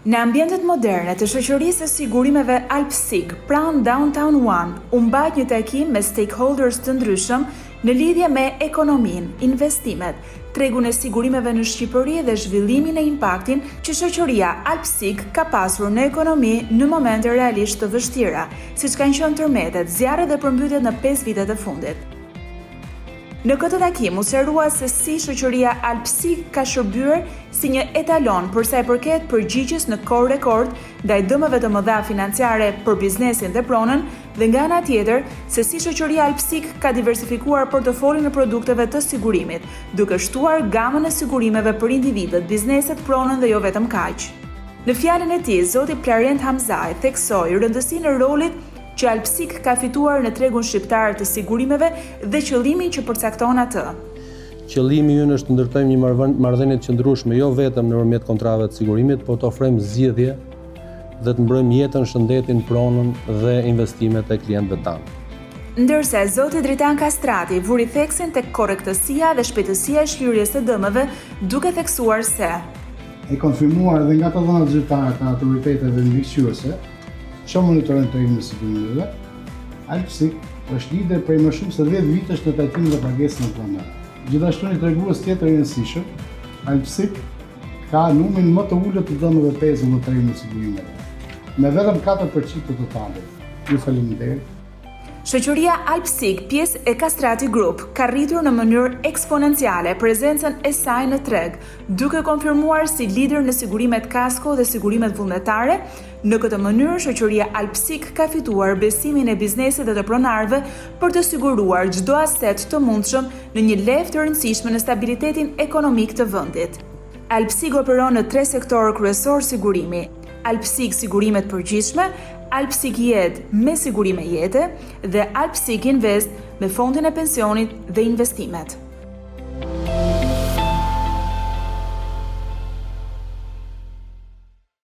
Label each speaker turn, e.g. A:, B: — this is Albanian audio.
A: Në ambientet moderne të shoqërisë së sigurimeve Alpsig, pranë Downtown One, u mbajt një takim me stakeholders të ndryshëm në lidhje me ekonominë, investimet, tregun e sigurimeve në Shqipëri dhe zhvillimin e impaktin që shoqëria Alpsig ka pasur në ekonomi në momente realisht të vështira, siç kanë qenë tërmetet, zjarret dhe përmbytjet në 5 vitet e fundit. Në këtë takim u sqarua se si shoqëria Alpsig ka shërbyer si një etalon për sa i përket përgjigjes në kohë rekord ndaj dëmeve të mëdha financiare për biznesin dhe pronën, dhe nga ana tjetër se si shoqëria Alpsig ka diversifikuar portofolin e produkteve të sigurimit, duke shtuar gamën e sigurimeve për individët, bizneset, pronën dhe jo vetëm kaq. Në fjalën e tij, zoti Plarent Hamzaj theksoi rëndësinë e rolit që Alpsig ka fituar në tregun shqiptar të sigurimeve dhe qëllimin që përcakton atë.
B: Qëllimi ynë është të ndërtojmë një marrëdhënie të qëndrueshme jo vetëm nëpërmjet kontrave të sigurimit, por të ofrojmë zgjidhje dhe të mbrojmë jetën, shëndetin, pronën dhe investimet e klientëve tanë.
A: Ndërsa zoti Dritan Kastrati vuri theksin tek korrektësia dhe shpejtësia e shlyerjes së dëmeve, duke theksuar se
C: e konfirmuar edhe nga të dhënat zyrtare të autoriteteve mbikëqyrëse që monitorojnë tregin e sigurimeve, Alpsig është lider prej më shumë se 10 vitesh në trajtimin dhe pagesën e pronave. Gjithashtu një tregues tjetër i rëndësishëm, Alpsig ka numrin më të ulët të dëmeve pezu në tregin e sigurimeve, me vetëm 4% të totalit. Ju faleminderit.
A: Shoqëria Alpsig, pjesë e Kastrati Group, ka rritur në mënyrë eksponenciale prezencën e saj në treg, duke konfirmuar si lider në sigurimet kasko dhe sigurimet vullnetare. Në këtë mënyrë, shoqëria Alpsig ka fituar besimin e biznesit dhe të pronarëve për të siguruar çdo aset të mundshëm në një levë të rëndësishme në stabilitetin ekonomik të vendit. Alpsig operon në 3 sektorë kryesor sigurimi: Alpsig sigurimet përgjithshme, Alpsig jetë me sigurime jete dhe Alpsig Invest me fondin e pensionit dhe investimet.